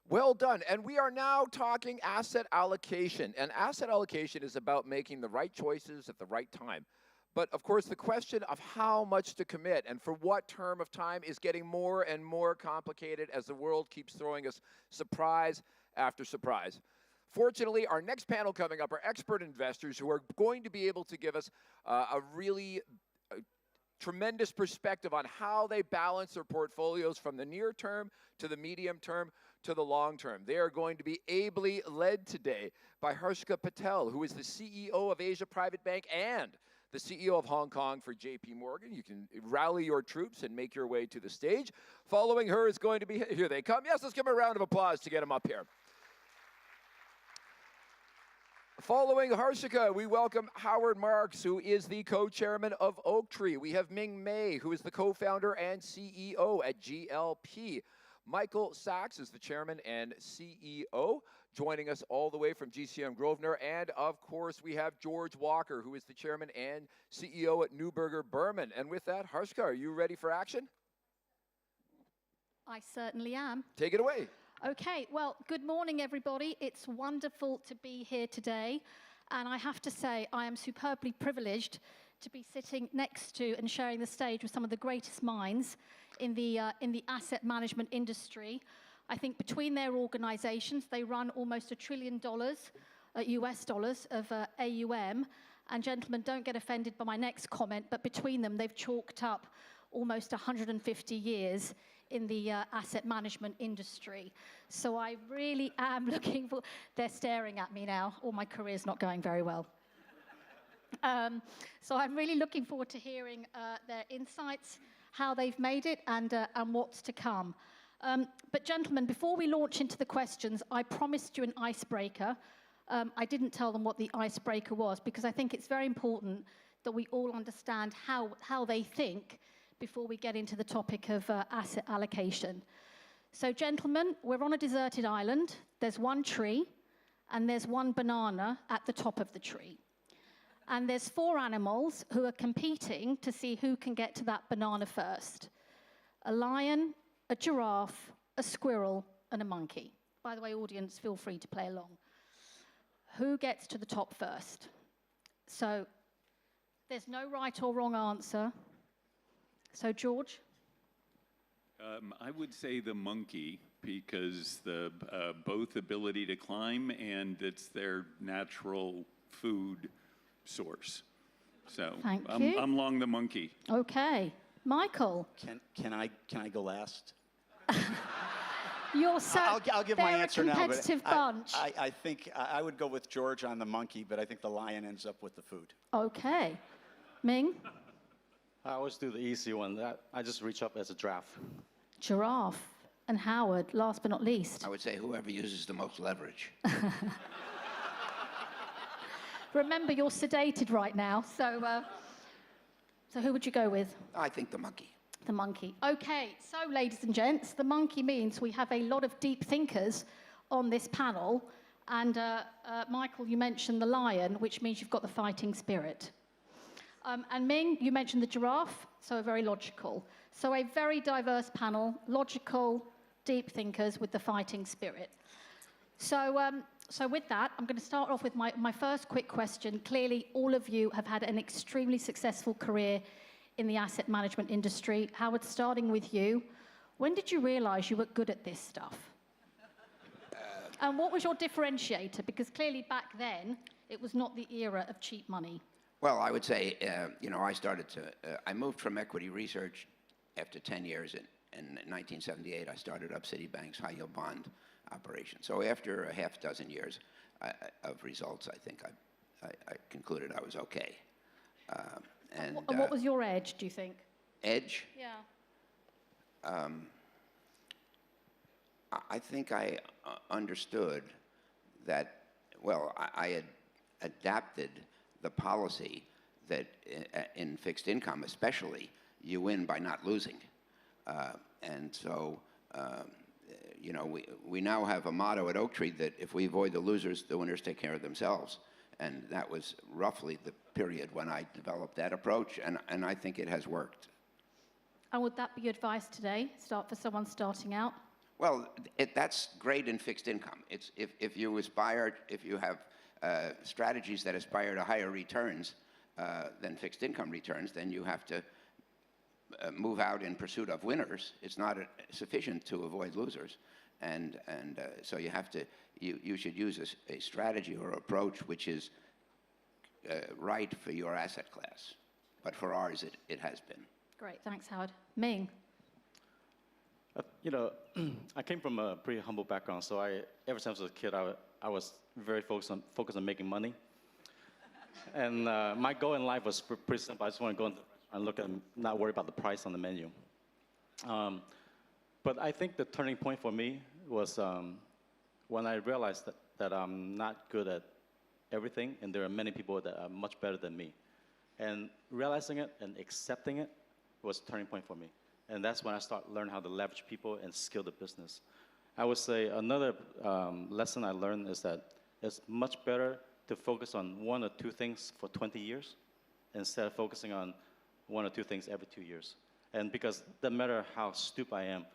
Well done. And we are now talking asset allocation. And asset allocation is about making the right choices at the right time. But of course, the question of how much to commit and for what term of time is getting more and more complicated as the world keeps throwing us surprise after surprise. Fortunately, our next panel coming up are expert investors who are going to be able to give us a really tremendous perspective on how they balance their portfolios from the near term to the medium term to the long term. They are going to be ably led today by Harshika Patel, who is the CEO of Asia Private Bank and the CEO of Hong Kong for JP Morgan. You can rally your troops and make your way to the stage. Following her is going to be, here they come. Yes, let's give them a round of applause to get them up here. Following Harshika, we welcome Howard Marks, who is the co-chairman of Oaktree. We have Ming Mei, who is the co-founder and CEO at GLP. Michael Sachs is the chairman and CEO, joining us all the way from GCM Grosvenor. And of course, we have George Walker, who is the chairman and CEO at Neuberger Berman. And with that, Harshika, are you ready for action? I certainly am. Take it away. Okay, well, good morning, everybody. It's wonderful to be here today. And I have to say, I am superbly privileged to be sitting next to and sharing the stage with some of the greatest minds in the asset management industry. I think between their organizations, they run almost $1 trillion US dollars of AUM. And gentlemen, don't get offended by my next comment, but between them, they've chalked up almost 150 years in the asset management industry. So I really am looking for, they're staring at me now, or my career's not going very well. So I'm really looking forward to hearing their insights, how they've made it, and what's to come. But gentlemen, before we launch into the questions, I promised you an icebreaker. I didn't tell them what the icebreaker was, because I think it's very important that we all understand how they think before we get into the topic of asset allocation. So gentlemen, we're on a deserted island. There's one tree, and there's one banana at the top of the tree. And there's 4 animals who are competing to see who can get to that banana first. A lion, a giraffe, a squirrel, and a monkey. By the way, audience, feel free to play along. Who gets to the top first? So there's no right or wrong answer. So, George? I would say the monkey, because the both ability to climb and it's their natural food source. So I'm along the monkey. Okay. Michael? Can I go last? You're so, I'll give my answer now. Competitive bunch. I think I would go with George on the monkey, but I think the lion ends up with the food. Okay. Ming? I always do the easy one. I just reach up as a giraffe. Giraffe. And Howard, last but not least. I would say whoever uses the most leverage. Remember, you're sedated right now, so who would you go with? I think the monkey. The monkey. Okay, so ladies and gents, the monkey means we have a lot of deep thinkers on this panel. And Michael, you mentioned the lion, which means you've got the fighting spirit. And Ming, you mentioned the giraffe, so very logical. So a very diverse panel, logical, deep thinkers with the fighting spirit. So with that, I'm going to start off with my first quick question. Clearly, all of you have had an extremely successful career in the asset management industry. Howard, starting with you, when did you realize you were good at this stuff? And what was your differentiator? Because clearly back then, it was not the era of cheap money. Well, I would say, I moved from equity research after 10 years. In 1978, I started up Citibank's high-yield bond operation. So after a half dozen years of results, I think I concluded I was okay. And what was your edge, do you think? Edge? Yeah. I think I understood that, well, I had adapted the policy that in fixed income especially, you win by not losing. And so, you know, we now have a motto at Oaktree that if we avoid the losers, the winners take care of themselves. And that was roughly the period when I developed that approach, and I think it has worked. And would that be your advice today, for someone starting out? Well, that's great in fixed income. It's if you have strategies that aspire to higher returns than fixed income returns, then you have to move out in pursuit of winners. It's not sufficient to avoid losers, and so you should use a strategy or approach which is right for your asset class. But for ours, it has been. Great, thanks, Howard. Ming. You know, I came from a pretty humble background, so ever since I was a kid, I was very focused on making money. And my goal in life was pretty simple. I just want to go into and look and not worry about the price on the menu. But I think the turning point for me was when I realized that I'm not good at everything, and there are many people that are much better than me. And realizing it and accepting it was a turning point for me. And that's when I started learning how to leverage people and scale the business. I would say another lesson I learned is that it's much better to focus on 1 or 2 things for 20 years instead of focusing on 1 or 2 things every 2 years. And because no matter how stupid I am,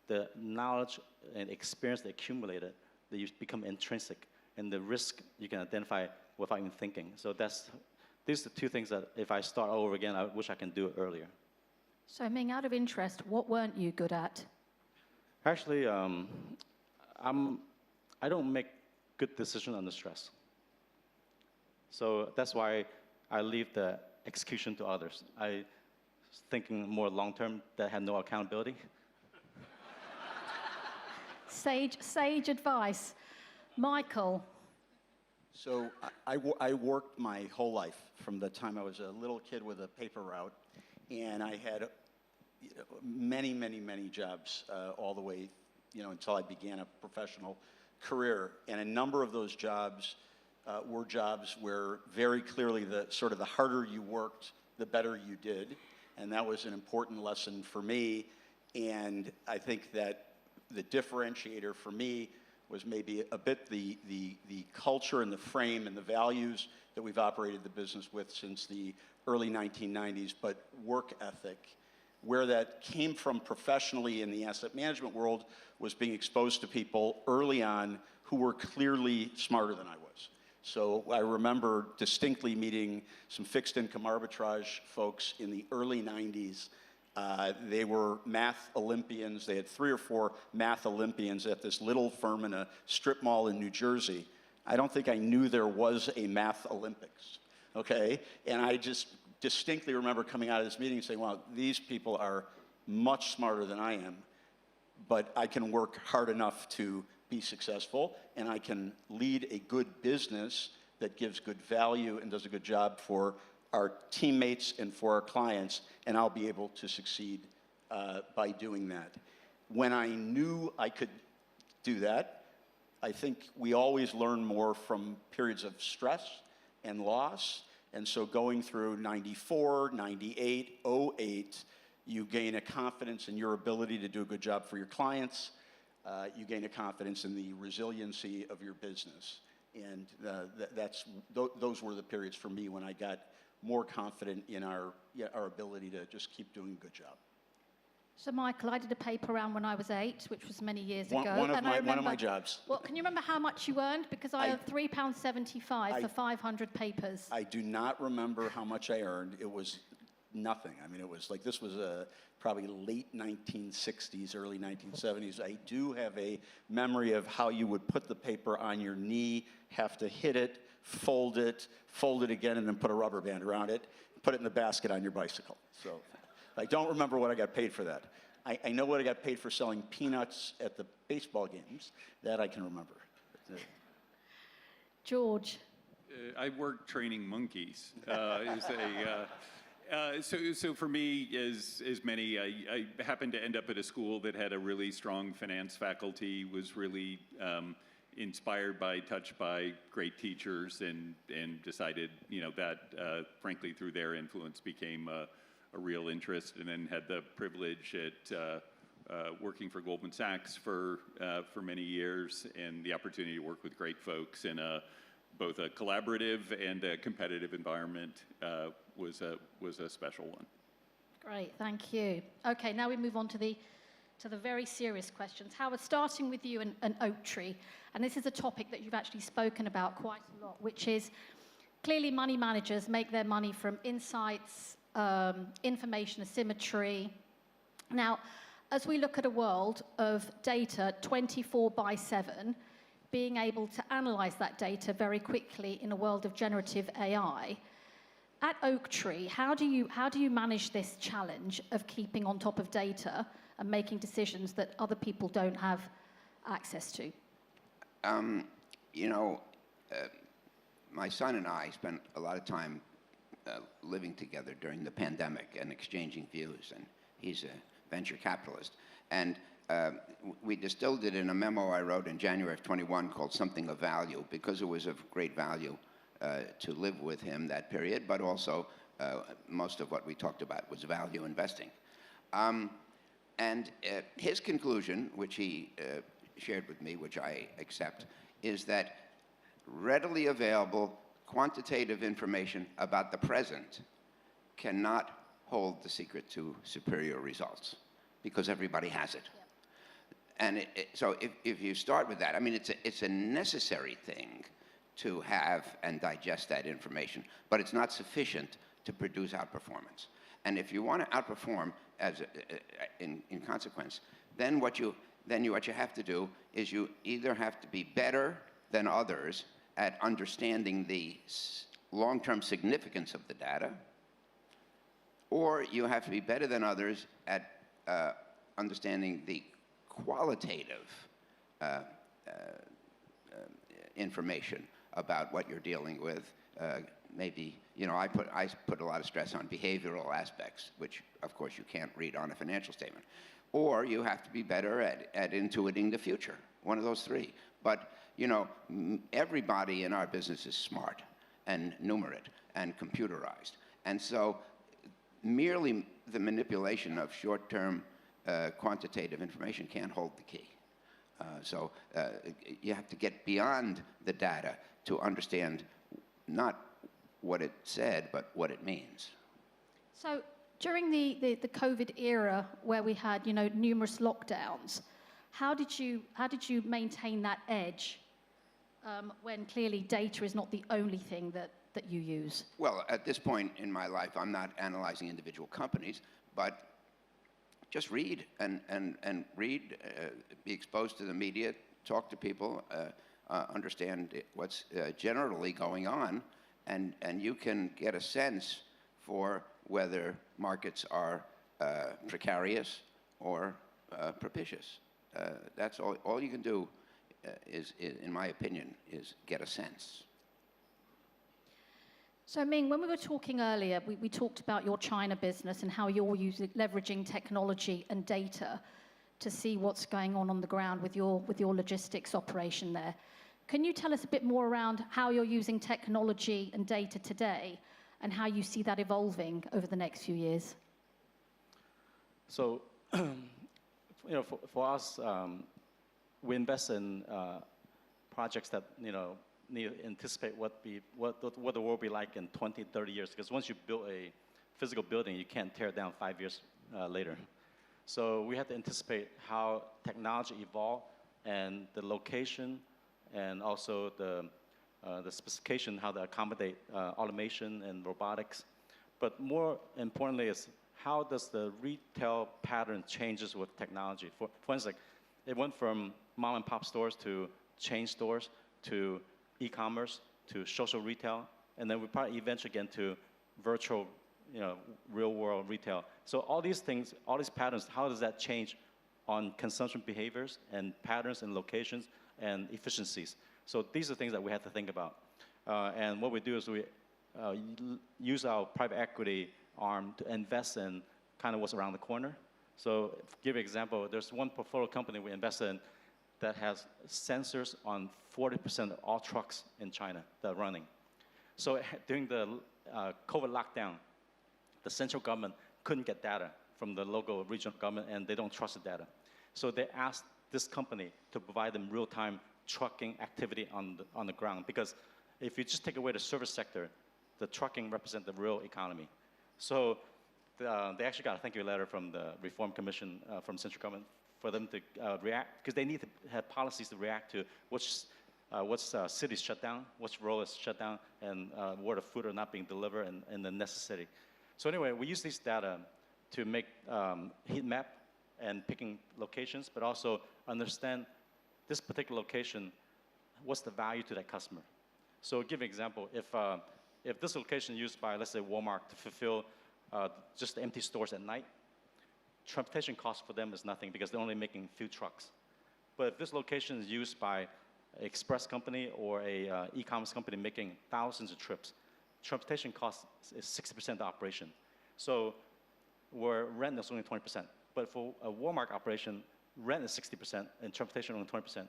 the knowledge and experience they accumulated, that you become intrinsic, and the risk you can identify without even thinking. So these are the 2 things that if I start over again, I wish I can do it earlier. So Ming, out of interest, what weren't you good at? Actually, I don't make good decisions under stress. So that's why I leave the execution to others. I was thinking more long-term that had no accountability. Sage advice. Michael. So I worked my whole life from the time I was a little kid with a paper route, and I had many jobs all the way, until I began a professional career. And a number of those jobs were jobs where very clearly the harder you worked, the better you did. And that was an important lesson for me. And I think that the differentiator for me was maybe a bit the culture and the frame and the values that we've operated the business with since the early 1990s, but work ethic. Where that came from professionally in the asset management world was being exposed to people early on who were clearly smarter than I was. So I remember distinctly meeting some fixed income arbitrage folks in the early 90s. They were math Olympians. They had 3 or 4 math Olympians at this little firm in a strip mall in New Jersey. I don't think I knew there was a math Olympics, okay? And I just distinctly remember coming out of this meeting and saying, wow, these people are much smarter than I am, but I can work hard enough to be successful, and I can lead a good business that gives good value and does a good job for our teammates and for our clients, and I'll be able to succeed by doing that. When I knew I could do that, I think we always learn more from periods of stress and loss. And so going through 94, 98, 08, you gain a confidence in your ability to do a good job for your clients. You gain a confidence in the resiliency of your business. And those were the periods for me when I got more confident in our ability to just keep doing a good job. So Michael, I did a paper round when I was 8, which was many years ago. One of my jobs. Well, can you remember how much you earned? Because I earned £3.75 for 500 papers. I do not remember how much I earned. It was nothing. I mean, it was like, this was probably late 1960s, early 1970s. I do have a memory of how you would put the paper on your knee, have to hit it, fold it again, and then put a rubber band around it, put it in the basket on your bicycle. So I don't remember what I got paid for that. I know what I got paid for selling peanuts at the baseball games. That I can remember. George. I worked training monkeys. So for me, as many, I happened to end up at a school that had a really strong finance faculty, was really inspired by, touched by great teachers, and decided, that frankly through their influence became a real interest, and then had the privilege at working for Goldman Sachs for many years, and the opportunity to work with great folks in both a collaborative and a competitive environment was a special one. Great, thank you. Okay, now we move on to the to the very serious questions. Howard, starting with you and Oaktree, and this is a topic that you've actually spoken about quite a lot, which is clearly money managers make their money from insights, information asymmetry. Now, as we look at a world of data 24/7, being able to analyze that data very quickly in a world of generative AI, at Oaktree, how do you manage this challenge of keeping on top of data and making decisions that other people don't have access to? You know, my son and I spent a lot of time living together during the pandemic and exchanging views, and he's a venture capitalist. And we distilled it in a memo I wrote in January of 21 called Something of Value, because it was of great value to live with him that period, but also most of what we talked about was value investing. And his conclusion, which he shared with me, which I accept, is that readily available quantitative information about the present cannot hold the secret to superior results, because everybody has it. Yep. And so if you start with that, I mean, it's a necessary thing to have and digest that information, but it's not sufficient to produce outperformance. And if you want to outperform in consequence, then what you have to do is you either have to be better than others at understanding the long-term significance of the data, or you have to be better than others at understanding the qualitative information about what you're dealing with. Maybe, you know, I put a lot of stress on behavioral aspects, which of course you can't read on a financial statement. Or you have to be better at intuiting the future, one of those three. But, you know, everybody in our business is smart and numerate and computerized. And so merely the manipulation of short-term quantitative information can't hold the key. So you have to get beyond the data to understand not what it said, but what it means. So during the COVID era, where we had, you know, numerous lockdowns, how did you maintain that edge when clearly data is not the only thing that you use? Well, at this point in my life, I'm not analyzing individual companies, but just read and read, be exposed to the media, talk to people, understand what's generally going on, and you can get a sense for whether markets are precarious or propitious. That's all you can do is, in my opinion, is get a sense. So Ming, when we were talking earlier, we talked about your China business and how you're leveraging technology and data to see what's going on the ground with your logistics operation there. Can you tell us a bit more around how you're using technology and data today and how you see that evolving over the next few years? So, you know, for us, we invest in projects that, you know, need to anticipate what the world will be like in 20, 30 years. Because once you build a physical building, you can't tear it down 5 years later. So we have to anticipate how technology evolve and the location and also the specification, how to accommodate automation and robotics. But more importantly is how does the retail pattern changes with technology. For instance, it went from mom and pop stores to chain stores to e-commerce to social retail, and then we probably eventually get into virtual, you know, real world retail. So all these things, all these patterns, how does that change on consumption behaviors and patterns and locations and efficiencies? So these are things that we have to think about. And what we do is we use our private equity arm to invest in kind of what's around the corner. So to give you an example, there's one portfolio company we invest in that has sensors on 40% of all trucks in China that are running. So during the COVID lockdown, the central government couldn't get data from the local regional government, and they don't trust the data. So they asked this company to provide them real-time trucking activity on the ground, because if you just take away the service sector, the trucking represents the real economy. So they actually got a thank you letter from the Reform Commission from central government for them to react, because they need to have policies to react to which cities shut down, which road is shut down, and where the food are not being delivered and the necessity. So anyway, we use these data to make heat map and picking locations, but also understand this particular location, what's the value to that customer. So I'll give you an example. If this location is used by, let's say, Walmart to fulfill just the empty stores at night, transportation cost for them is nothing because they're only making few trucks. But if this location is used by an express company or a e-commerce company making thousands of trips, transportation cost is 60% of the operation. So where rent is only 20%. But for a Walmart operation, rent is 60% and transportation only 20%.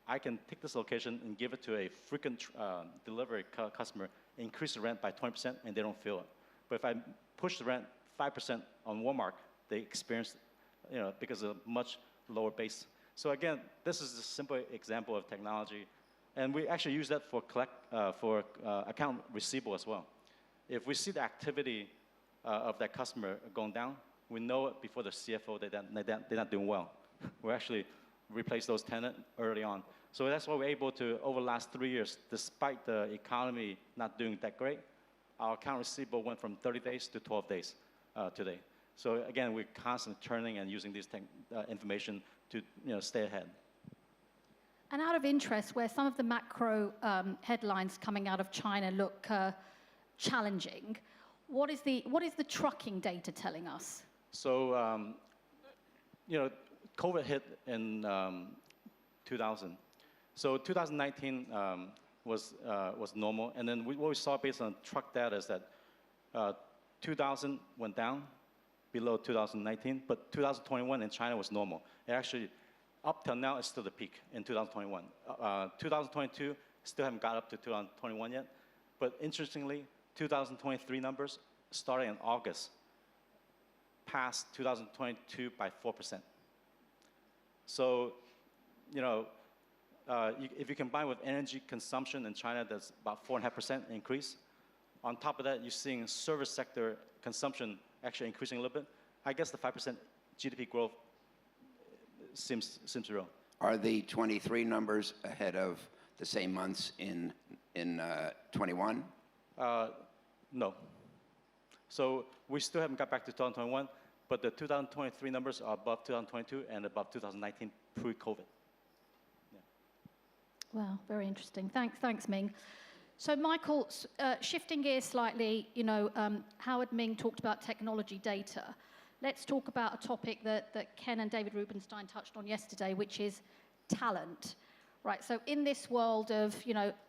I can take this location and give it to a frequent delivery customer, increase the rent by 20%, and they don't feel it. But if I push the rent 5% on Walmart, they experience, because of a much lower base. So again, this is a simple example of technology, and we actually use that for account receivable as well. If we see the activity of that customer going down, we know it before the CFO they're not doing well. We actually replace those tenants early on. So that's why we're able to, over the last 3 years, despite the economy not doing that great, our account receivable went from 30 days to 12 days today. So again, we're constantly turning and using this information to stay ahead. And out of interest, where some of the macro headlines coming out of China look challenging, what is the trucking data telling us? So, COVID hit in 2000. So 2019 was normal, and then what we saw based on truck data is that 2000 went down below 2019, but 2021 in China was normal. It actually, up till now, is still the peak in 2021. 2022 still haven't got up to 2021 yet, but interestingly, 2023 numbers starting in August passed 2022 by 4%. So, if you combine with energy consumption in China, that's about 4.5% increase. On top of that, you're seeing service sector consumption actually increasing a little bit. I guess the 5% GDP growth seems real. Are the 23 numbers ahead of the same months in 21? No. So we still haven't got back to 2021, but the 2023 numbers are above 2022 and above 2019 pre-COVID. Wow, very interesting. Thanks, Ming. So, Michael, shifting gears slightly, Howard Ming talked about technology data. Let's talk about a topic that Ken and David Rubenstein touched on yesterday, which is talent. Right, so in this world of,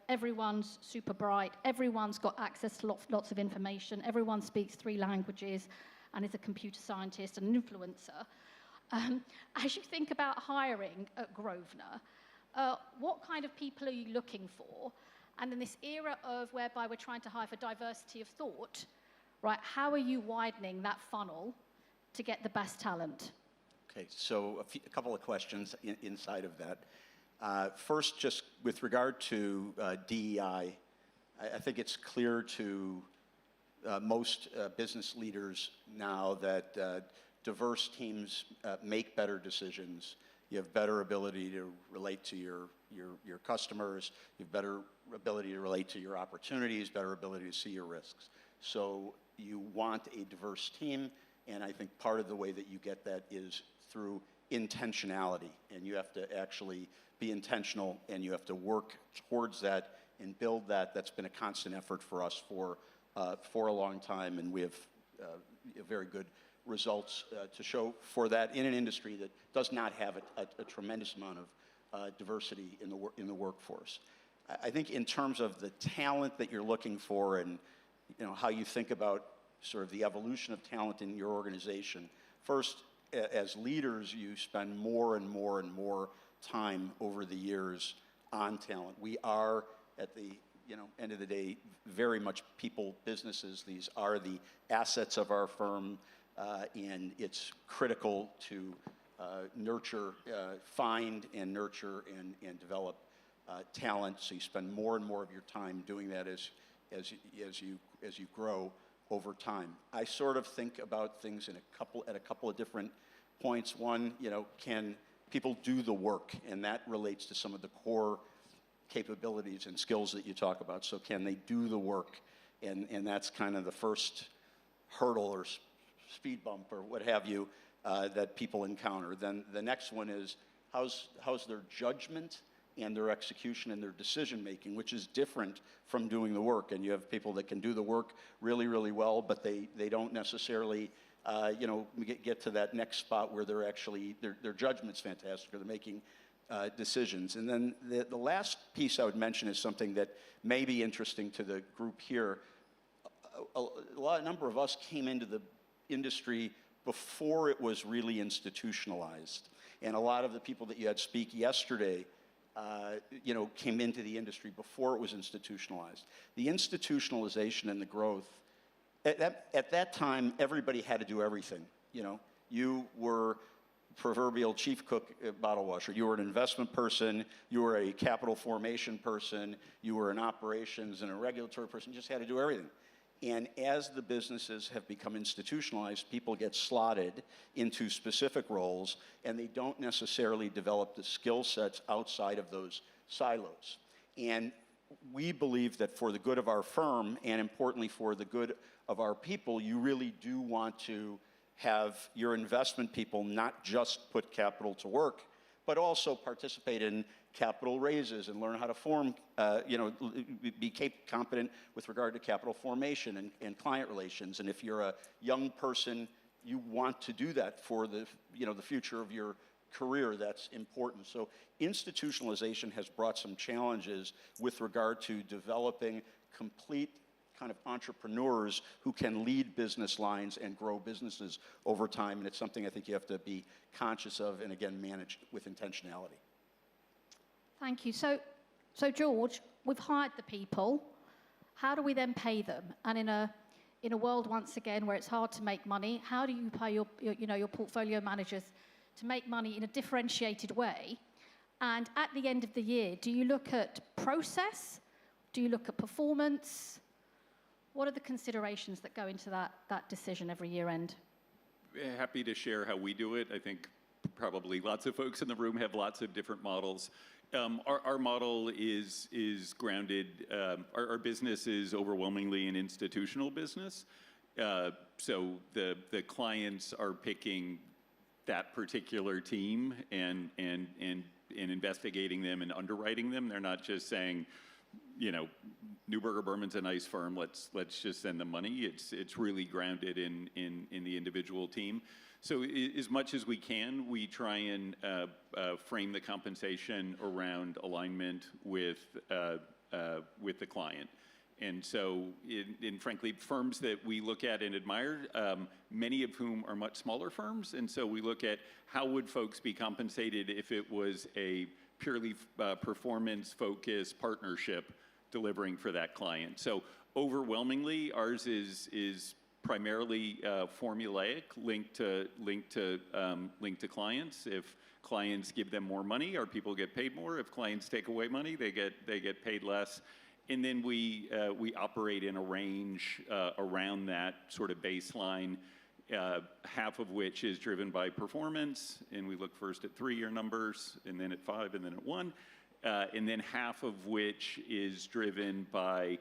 everyone's super bright, everyone's got access to lots of information, everyone speaks 3 languages and is a computer scientist and an influencer. As you think about hiring at Grosvenor, what kind of people are you looking for? And in this era of whereby we're trying to hire for diversity of thought, right, how are you widening that funnel to get the best talent? Okay, so a couple of questions inside of that. First, just with regard to DEI, I think it's clear to most business leaders now that diverse teams make better decisions. You have better ability to relate to your customers. You have better ability to relate to your opportunities, better ability to see your risks. So you want a diverse team, and I think part of the way that you get that is through intentionality, and you have to actually be intentional, and you have to work towards that and build that. That's been a constant effort for us for a long time, and we have very good results to show for that in an industry that does not have a tremendous amount of diversity in the workforce. I think in terms of the talent that you're looking for and how you think about sort of the evolution of talent in your organization, first, as leaders, you spend more and more and more time over the years on talent. We are, at the end of the day, very much people businesses. These are the assets of our firm, and it's critical to find and nurture and develop talent. So you spend more and more of your time doing that as you grow over time. I sort of think about things at a couple of different points. One, can people do the work, and that relates to some of the core capabilities and skills that you talk about. So can they do the work? And that's kind of the first hurdle or speed bump or what have you that people encounter. Then the next one is how's their judgment and their execution and their decision making, which is different from doing the work. And you have people that can do the work really, really well, but they don't necessarily get to that next spot where they're actually, their judgment's fantastic, or they're making decisions. And then the last piece I would mention is something that may be interesting to the group here. A number of us came into the industry before it was really institutionalized. And a lot of the people that you had speak yesterday came into the industry before it was institutionalized. The institutionalization and the growth, at that time, everybody had to do everything. You were proverbial chief cook, bottle washer. You were an investment person. You were a capital formation person. You were an operations and a regulatory person. You just had to do everything. And as the businesses have become institutionalized, people get slotted into specific roles, and they don't necessarily develop the skill sets outside of those silos. And we believe that for the good of our firm, and importantly for the good of our people, you really do want to have your investment people not just put capital to work, but also participate in capital raises and learn how to form, be competent with regard to capital formation and client relations. And if you're a young person, you want to do that for the future of your career. That's important. So institutionalization has brought some challenges with regard to developing complete kind of entrepreneurs who can lead business lines and grow businesses over time. And it's something I think you have to be conscious of and, again, manage with intentionality. Thank you. So George, we've hired the people. How do we then pay them? And in a world, once again, where it's hard to make money, how do you pay your portfolio managers to make money in a differentiated way? And at the end of the year, do you look at process? Do you look at performance? What are the considerations that go into that decision every year end? Happy to share how we do it. I think probably lots of folks in the room have lots of different models. Our model is grounded, our business is overwhelmingly an institutional business. So the clients are picking that particular team and investigating them and underwriting them. They're not just saying, Neuberger Berman's a nice firm, let's just send them money. It's really grounded in the individual team. So as much as we can, we try and frame the compensation around alignment with the client. And so, frankly, firms that we look at and admire, many of whom are much smaller firms, and so we look at how would folks be compensated if it was a purely performance-focused partnership delivering for that client. So overwhelmingly, ours is primarily formulaic, linked to clients. If clients give them more money, our people get paid more. If clients take away money, they get paid less. And then we operate in a range around that sort of baseline, half of which is driven by performance, and we look first at 3-year numbers, and then at 5, and then at 1, and then half of which is driven by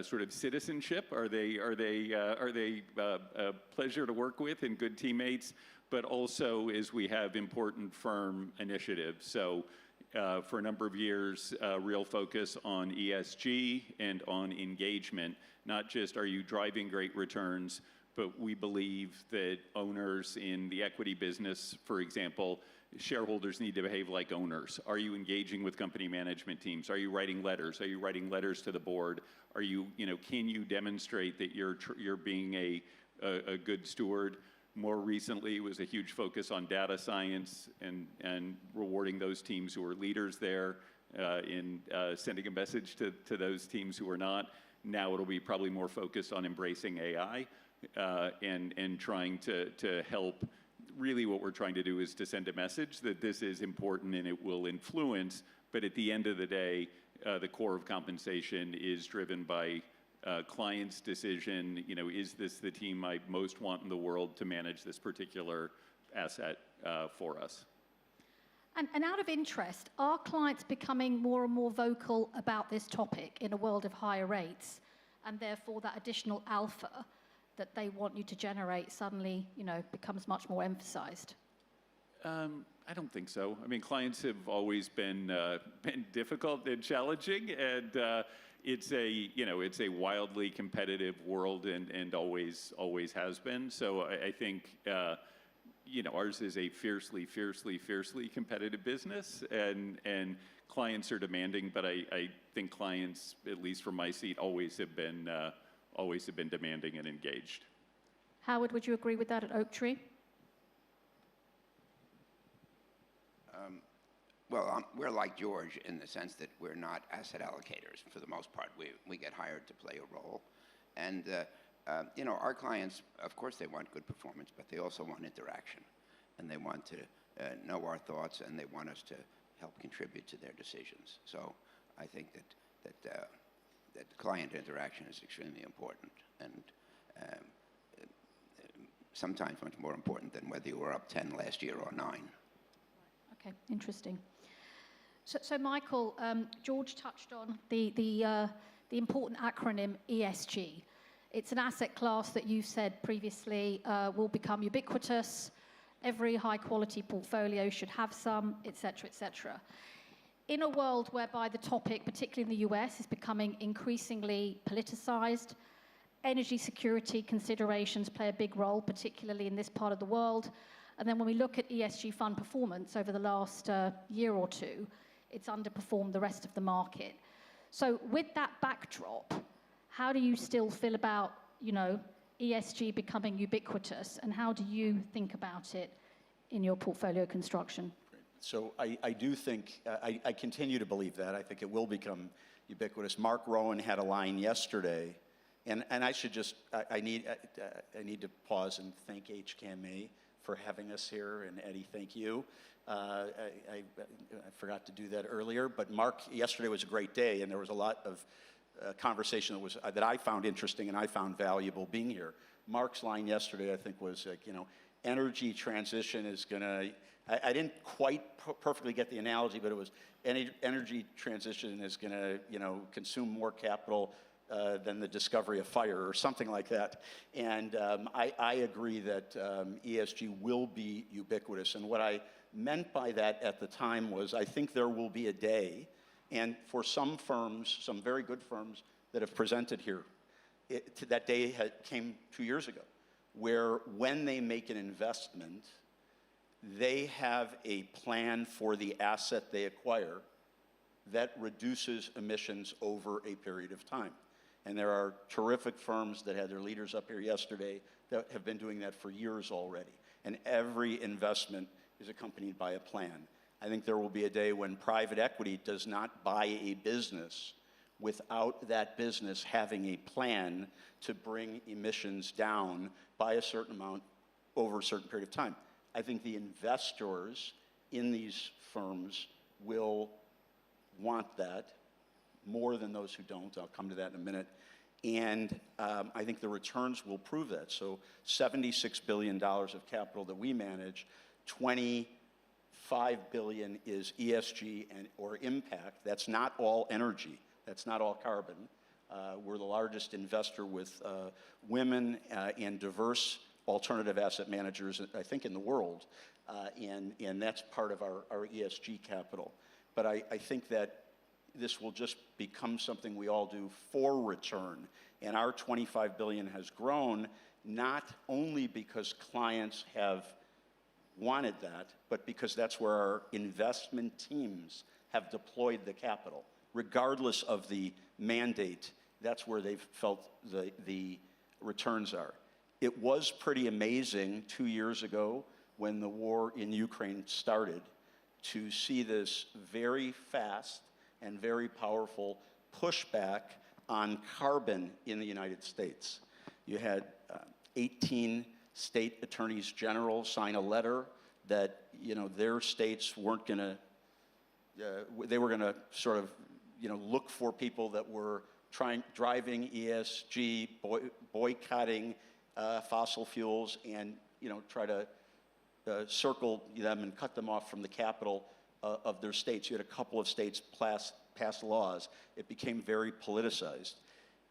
sort of citizenship. Are they a pleasure to work with and good teammates? But also as we have important firm initiatives. So for a number of years, real focus on ESG and on engagement. Not just are you driving great returns, but we believe that owners in the equity business, for example, shareholders need to behave like owners. Are you engaging with company management teams? Are you writing letters? Are you writing letters to the board? Are you, can you demonstrate that you're being a good steward? More recently was a huge focus on data science and rewarding those teams who are leaders there in sending a message to those teams who are not. Now it'll be probably more focused on embracing AI and trying to help. Really what we're trying to do is to send a message that this is important and it will influence, but at the end of the day, the core of compensation is driven by client's decision. Is this the team I most want in the world to manage this particular asset for us? And out of interest, are clients becoming more and more vocal about this topic in a world of higher rates, and therefore that additional alpha that they want you to generate suddenly, becomes much more emphasized? I don't think so. I mean, clients have always been difficult and challenging, and it's a wildly competitive world, and always has been. So I think ours is a fiercely competitive business, and clients are demanding. But I think clients, at least from my seat, always have been demanding and engaged. Howard, would you agree with that at Oaktree? Well, we're like George in the sense that we're not asset allocators for the most part. We get hired to play a role. And, our clients, of course, they want good performance, but they also want interaction. And they want to know our thoughts, and they want us to help contribute to their decisions. So I think that client interaction is extremely important, and sometimes much more important than whether you were up 10 last year or 9. Okay, interesting. So Michael, George touched on the important acronym ESG. It's an asset class that you said previously will become ubiquitous. Every high-quality portfolio should have some, et cetera, et cetera. In a world whereby the topic, particularly in the US, is becoming increasingly politicized, energy security considerations play a big role, particularly in this part of the world. And then when we look at ESG fund performance over the last year or two, it's underperformed the rest of the market. So with that backdrop, how do you still feel about, ESG becoming ubiquitous, and how do you think about it in your portfolio construction? So I do think, I continue to believe that. I think it will become ubiquitous. Mark Rowan had a line yesterday, and I should just, I need to pause and thank HKMA for having us here, and Eddie, thank you. I forgot to do that earlier, but Mark, yesterday was a great day, and there was a lot of conversation that I found interesting and I found valuable being here. Mark's line yesterday, I think, was like, energy transition is gonna, I didn't quite perfectly get the analogy, but it was energy transition is gonna, consume more capital than the discovery of fire or something like that. And I agree that ESG will be ubiquitous. And what I meant by that at the time was I think there will be a day, and for some firms, some very good firms that have presented here, that day came 2 years ago, where when they make an investment, they have a plan for the asset they acquire that reduces emissions over a period of time. And there are terrific firms that had their leaders up here yesterday that have been doing that for years already. And every investment is accompanied by a plan. I think there will be a day when private equity does not buy a business without that business having a plan to bring emissions down by a certain amount over a certain period of time. I think the investors in these firms will want that more than those who don't. I'll come to that in a minute. And I think the returns will prove that. So $76 billion of capital that we manage, $25 billion is ESG or impact. That's not all energy. That's not all carbon. We're the largest investor with women and diverse alternative asset managers, I think, in the world. And that's part of our ESG capital. But I think that this will just become something we all do for return. And our $25 billion has grown not only because clients have wanted that, but because that's where our investment teams have deployed the capital. Regardless of the mandate, that's where they've felt the returns are. It was pretty amazing 2 years ago when the war in Ukraine started to see this very fast and very powerful pushback on carbon in the United States. You had 18 state attorneys general sign a letter that their states weren't going to, they were going to sort of look for people that were driving ESG, boycotting fossil fuels, and try to circle them and cut them off from the capital of their states. You had a couple of states pass laws. It became very politicized.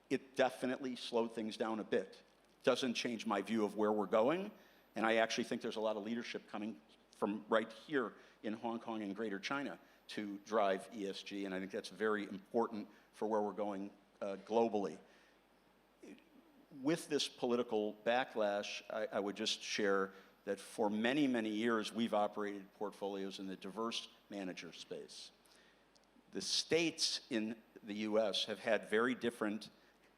It definitely slowed things down a bit. Doesn't change my view of where we're going, and I actually think there's a lot of leadership coming from right here in Hong Kong and Greater China to drive ESG, and I think that's very important for where we're going globally. With this political backlash, I would just share that for many, many years, we've operated portfolios in the diverse manager space. The states in the US have had very different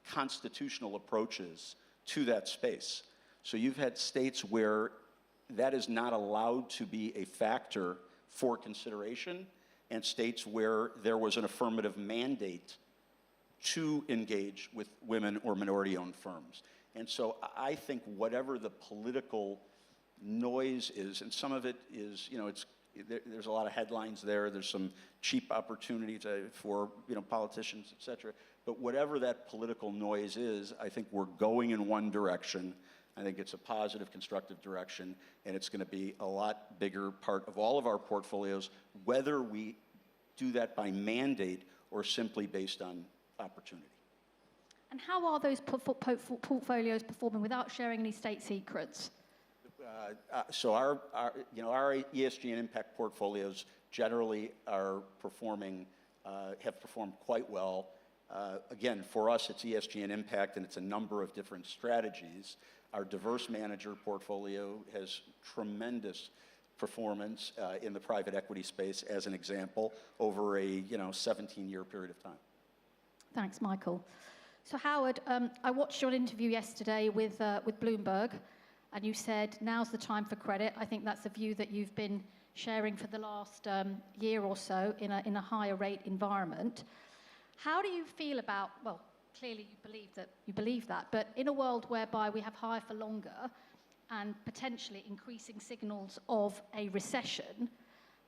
constitutional approaches to that space. So you've had states where that is not allowed to be a factor for consideration, and states where there was an affirmative mandate to engage with women or minority-owned firms. And so I think whatever the political noise is, and some of it is, there's a lot of headlines there, there's some cheap opportunities for politicians, et cetera, but whatever that political noise is, I think we're going in one direction. I think it's a positive, constructive direction, and it's going to be a lot bigger part of all of our portfolios, whether we do that by mandate or simply based on opportunity. And how are those portfolios performing without sharing any state secrets? So our ESG and impact portfolios generally are performing, have performed quite well. Again, for us, it's ESG and impact, and it's a number of different strategies. Our diverse manager portfolio has tremendous performance in the private equity space, as an example, over a 17-year period of time. Thanks, Michael. So Howard, I watched your interview yesterday with Bloomberg, and you said now's the time for credit. I think that's a view that you've been sharing for the last year or so in a higher rate environment. How do you feel about, well, clearly you believe that, but in a world whereby we have higher for longer and potentially increasing signals of a recession,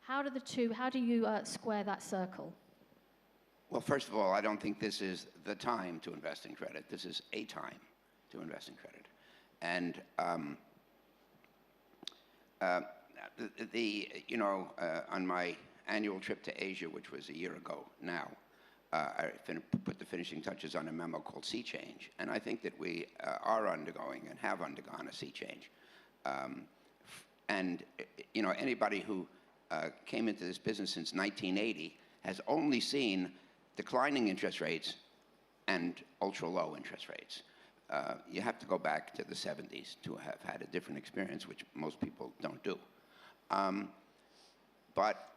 how do you square that circle? Well, first of all, I don't think this is the time to invest in credit. This is a time to invest in credit. And on my annual trip to Asia, which was a year ago now, I put the finishing touches on a memo called Sea Change. And I think that we are undergoing and have undergone a sea change. Anybody who came into this business since 1980 has only seen declining interest rates and ultra-low interest rates. You have to go back to the 70s to have had a different experience, which most people don't do. But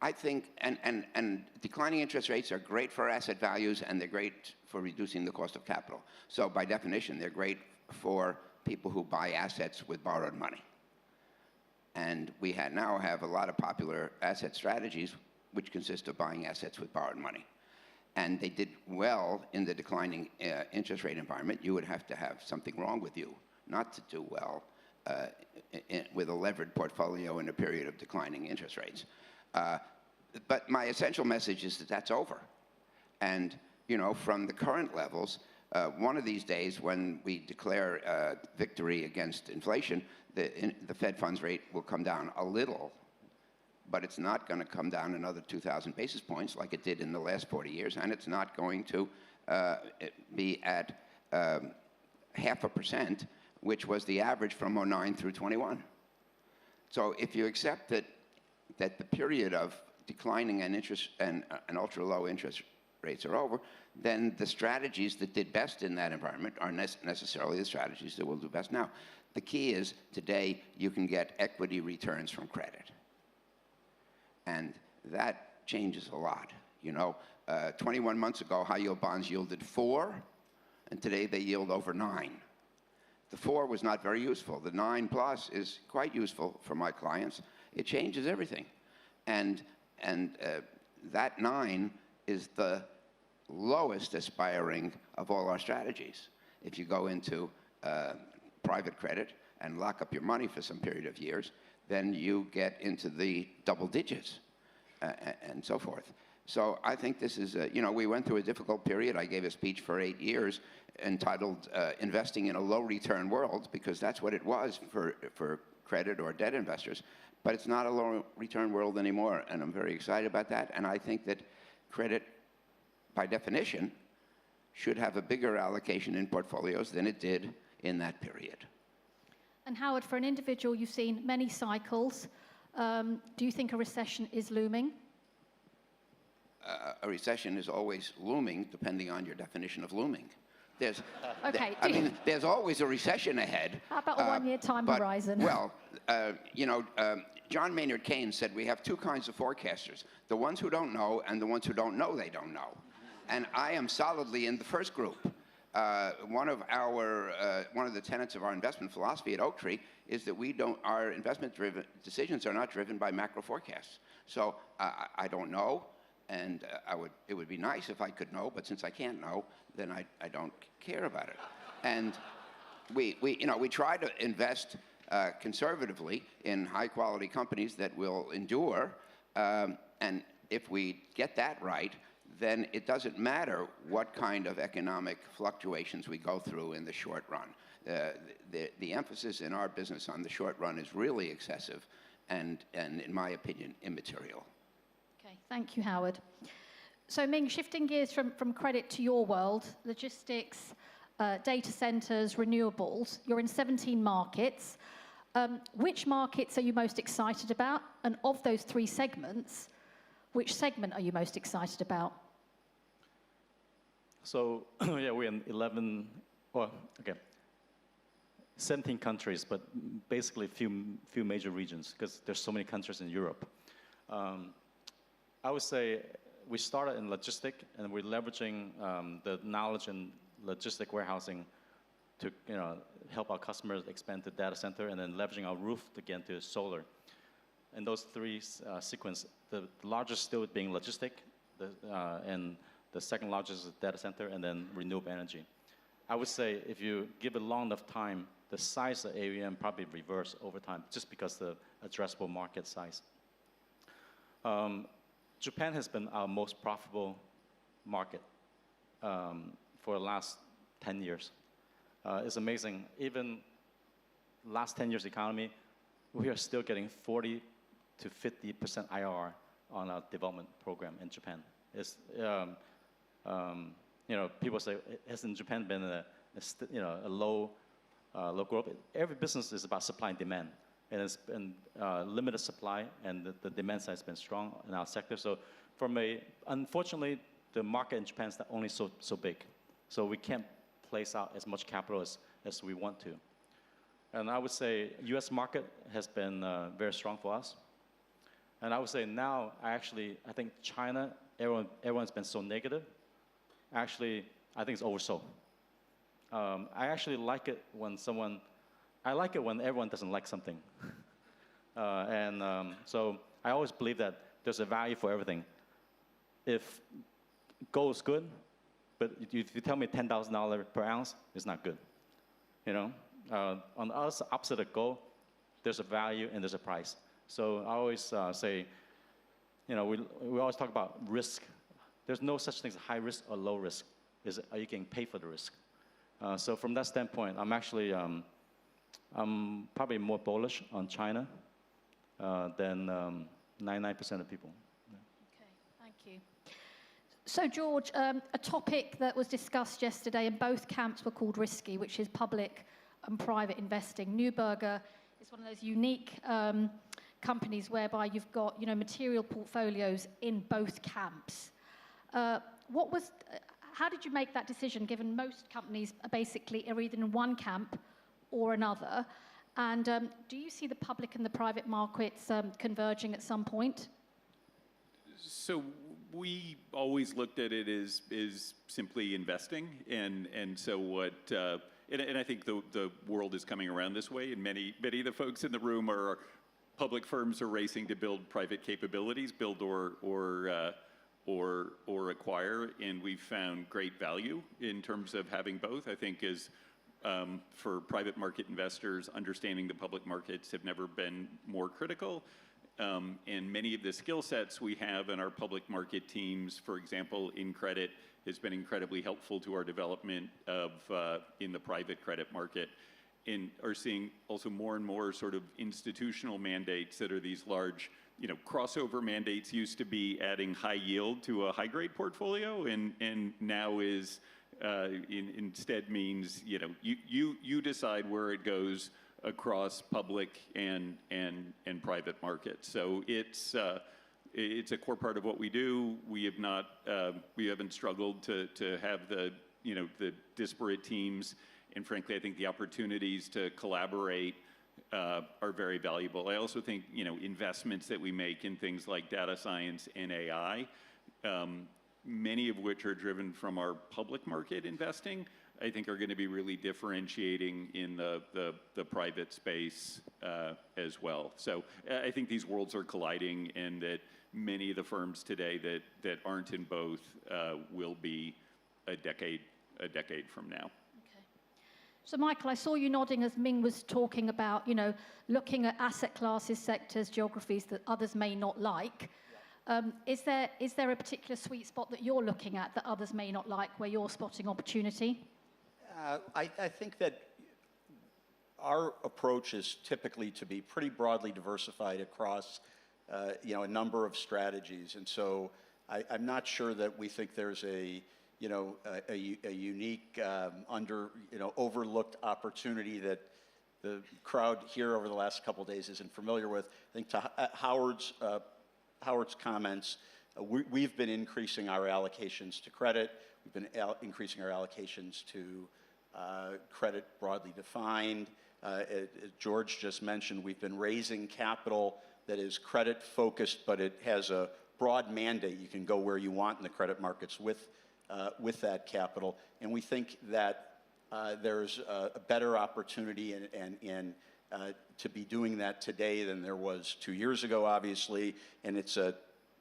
I think, and declining interest rates are great for asset values, and they're great for reducing the cost of capital. So by definition, they're great for people who buy assets with borrowed money. And we now have a lot of popular asset strategies which consist of buying assets with borrowed money. And they did well in the declining interest rate environment. You would have to have something wrong with you not to do well with a levered portfolio in a period of declining interest rates. But my essential message is that that's over. And, from the current levels, one of these days when we declare victory against inflation, the Fed funds rate will come down a little, but it's not going to come down another 2,000 basis points like it did in the last 40 years, and it's not going to be at 0.5%, which was the average from 2009 through 21. So if you accept that the period of declining and ultra-low interest rates are over, then the strategies that did best in that environment are necessarily the strategies that will do best now. The key is today you can get equity returns from credit. And that changes a lot. 21 months ago, high-yield bonds yielded 4, and today they yield over 9. The 4 was not very useful. The 9+ is quite useful for my clients. It changes everything. And that 9 is the lowest aspiring of all our strategies. If you go into private credit and lock up your money for some period of years, then you get into the double digits and so forth. So I think this is, we went through a difficult period. I gave a speech for 8 years entitled Investing in a Low Return World, because that's what it was for credit or debt investors. but it's not a low return world anymore, and I'm very excited about that. And I think that credit, by definition, should have a bigger allocation in portfolios than it did in that period. And Howard, for an individual, you've seen many cycles. Do you think a recession is looming? A recession is always looming, depending on your definition of looming. There's, Okay. I mean, there's always a recession ahead. How about a one-year time but, horizon? Well, John Maynard Keynes said we have two kinds of forecasters, the ones who don't know and the ones who don't know they don't know. And I am solidly in the first group. One of the tenets of our investment philosophy at Oaktree is that our investment decisions are not driven by macro forecasts. So I don't know, and it would be nice if I could know, but since I can't know, then I don't care about it. And we try to invest conservatively in high quality companies that will endure, and if we get that right, then it doesn't matter what kind of economic fluctuations we go through in the short run. The emphasis in our business on the short run is really excessive and in my opinion, immaterial. Okay, thank you, Howard. So Ming, shifting gears from credit to your world, logistics, data centers, renewables, you're in 17 markets. Which markets are you most excited about? And of those three segments, which segment are you most excited about? So, yeah, we're in 17 countries, but basically few major regions, because there's so many countries in Europe. I would say we started in logistics, and we're leveraging the knowledge in logistic warehousing to help our customers expand the data center, and then leveraging our roof to get into solar. And those three sequence, the largest still being logistic, and the second largest is data center, and then renewable energy. I would say if you give it long enough time, the size of AUM probably reverse over time, just because the addressable market size. Japan has been our most profitable market for the last 10 years. It's amazing. Even last 10 years economy, we are still getting 40 to 50% IRR on our development program in Japan. It's, people say, hasn't Japan been a low growth? Every business is about supply and demand, and it's been limited supply, and the demand side has been strong in our sector. So, unfortunately, the market in Japan is not only so big, so we can't place out as much capital as we want to. And I would say U.S. market has been very strong for us. And I would say now, I think China, everyone's been so negative. Actually, I think it's oversold. I actually like it when everyone doesn't like something. So I always believe that there's a value for everything. If gold is good, but if you tell me $10,000 per ounce, it's not good. On the opposite of gold, there's a value and there's a price. So I always say, we always talk about risk. There's no such thing as high risk or low risk. Are you getting paid for the risk? So from that standpoint, I'm probably more bullish on China than 99% of people. Okay, thank you. So George, a topic that was discussed yesterday, and both camps were called risky, which is public and private investing. Neuberger is one of those unique companies whereby you've got material portfolios in both camps. How did you make that decision, given most companies are basically either in one camp or another? And do you see the public and the private markets converging at some point? So we always looked at it as simply investing, and so and I think the world is coming around this way, and many of the folks in the room are public firms are racing to build private capabilities, build or acquire, and we've found great value in terms of having both. I think for private market investors, understanding the public markets have never been more critical. And many of the skill sets we have in our public market teams, for example, in credit, has been incredibly helpful to our development in the private credit market. are seeing also more and more sort of institutional mandates that are these large, crossover mandates. Used to be adding high yield to a high grade portfolio, and now is instead means you decide where it goes across public and private markets. So it's a core part of what we do. We haven't struggled to have the disparate teams, and frankly, I think the opportunities to collaborate are very valuable. I also think investments that we make in things like data science and AI, many of which are driven from our public market investing, I think are going to be really differentiating in the private space as well. So I think these worlds are colliding, and that many of the firms today that aren't in both will be a decade from now. Okay. So Michael, I saw you nodding as Ming was talking about, looking at asset classes, sectors, geographies that others may not like. Is there a particular sweet spot that you're looking at that others may not like, where you're spotting opportunity? I think that our approach is typically to be pretty broadly diversified across, a number of strategies, and so I'm not sure that we think there's a unique overlooked opportunity that the crowd here over the last couple of days isn't familiar with. I think to Howard's comments, we've been increasing our allocations to credit. We've been increasing our allocations to credit broadly defined. As George just mentioned, we've been raising capital that is credit focused, but it has a broad mandate. You can go where you want in the credit markets with that capital. And we think that there's a better opportunity and to be doing that today than there was 2 years ago, obviously. And it's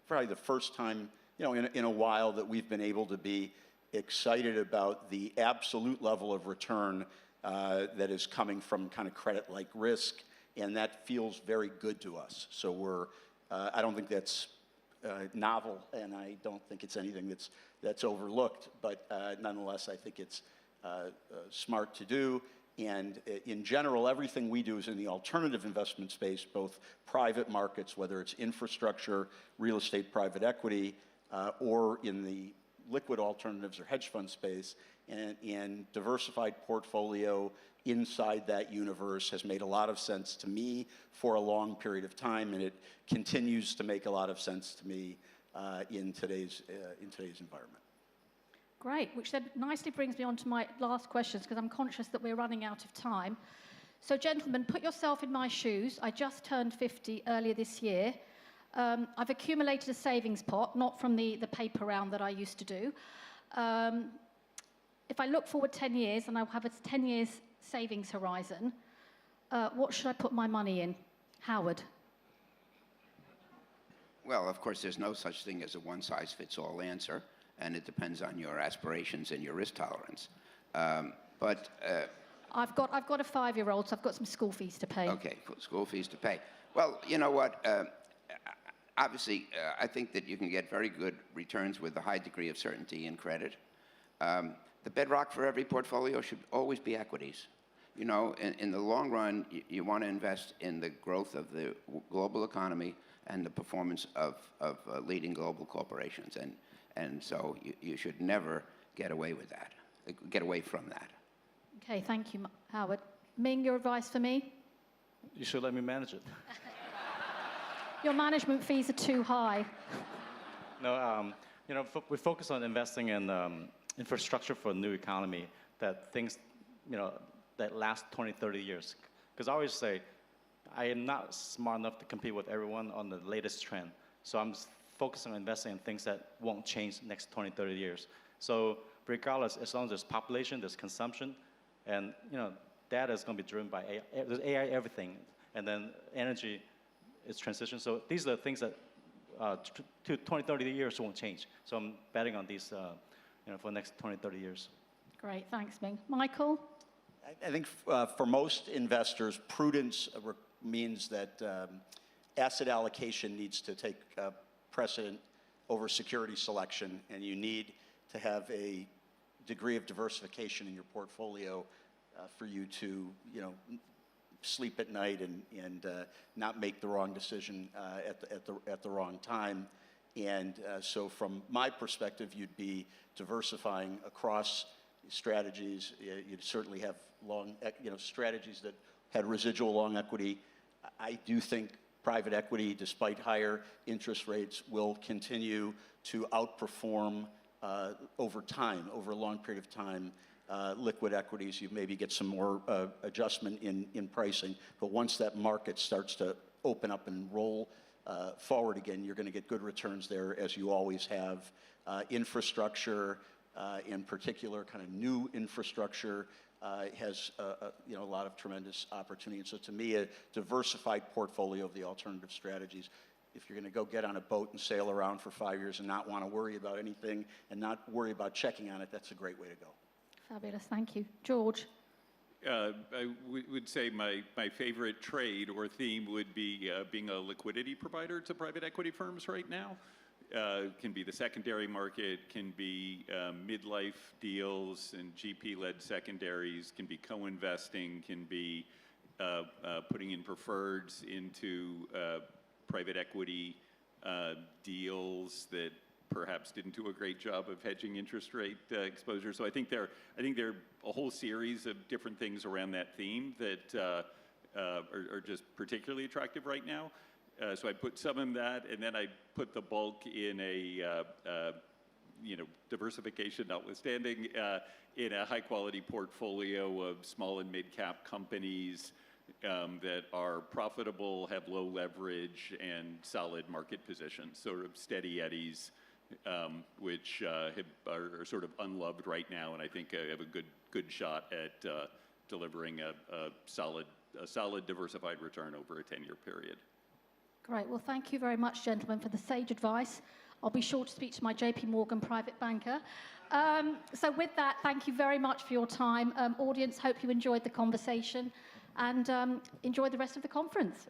probably the first time, in a while that we've been able to be excited about the absolute level of return that is coming from kind of credit-like risk, and that feels very good to us. So I don't think that's novel, and I don't think it's anything that's overlooked, but nonetheless, I think it's smart to do. And in general, everything we do is in the alternative investment space, both private markets, whether it's infrastructure, real estate, private equity, or in the liquid alternatives or hedge fund space. And diversified portfolio inside that universe has made a lot of sense to me for a long period of time, and it continues to make a lot of sense to me in today's environment. Great, which then nicely brings me on to my last questions, because I'm conscious that we're running out of time. So gentlemen, put yourself in my shoes. I just turned 50 earlier this year. I've accumulated a savings pot, not from the paper round that I used to do. If I look forward 10 years, and I'll have a 10 years savings horizon, what should I put my money in? Howard? Well, of course, there's no such thing as a one-size-fits-all answer, and it depends on your aspirations and your risk tolerance. But I've got a 5-year-old, so I've got some school fees to pay. Okay, school fees to pay. Well, you know what? Obviously, I think that you can get very good returns with a high degree of certainty in credit. The bedrock for every portfolio should always be equities. In the long run, you want to invest in the growth of the global economy and the performance of leading global corporations. And so you should never get away from that. Okay, thank you, Howard. Ming, your advice for me? You should let me manage it. Your management fees are too high. No, we focus on investing in infrastructure for a new economy that things, that last 20, 30 years. Because I always say, I am not smart enough to compete with everyone on the latest trend. So I'm focusing on investing in things that won't change next 20, 30 years. So regardless, as long as there's population, there's consumption, and data is going to be driven by AI. There's AI everything, and then energy is transition. So these are the things that to 20, 30 years won't change. So I'm betting on these for the next 20, 30 years. Great, thanks, Ming. Michael? I think for most investors, prudence means that asset allocation needs to take precedent over security selection, and you need to have a degree of diversification in your portfolio for you to, sleep at night and not make the wrong decision at the wrong time. And so from my perspective, you'd be diversifying across strategies. You'd certainly have long, strategies that had residual long equity. I do think private equity, despite higher interest rates, will continue to outperform over time, over a long period of time. Liquid equities, you maybe get some more adjustment in pricing, but once that market starts to open up and roll forward again, you're going to get good returns there, as you always have. Infrastructure, in particular, kind of new infrastructure, has a lot of tremendous opportunity. And so to me, a diversified portfolio of the alternative strategies, if you're going to go get on a boat and sail around for 5 years and not want to worry about anything and not worry about checking on it, that's a great way to go. Fabulous, thank you. George? I would say my favorite trade or theme would be being a liquidity provider to private equity firms right now. Can be the secondary market, can be midlife deals and GP-led secondaries, can be co-investing, can be putting in preferreds into private equity deals that perhaps didn't do a great job of hedging interest rate exposure. So I think there are a whole series of different things around that theme that are just particularly attractive right now. So I put some in that, and then I put the bulk in a diversification notwithstanding, in a high-quality portfolio of small and mid-cap companies that are profitable, have low leverage, and solid market positions, sort of steady eddies, which are sort of unloved right now, and I think have a good shot at delivering a solid diversified return over a 10-year period. Great. Well, thank you very much, gentlemen, for the sage advice. I'll be sure to speak to my JP Morgan private banker. So with that, thank you very much for your time. Audience, hope you enjoyed the conversation, and enjoy the rest of the conference.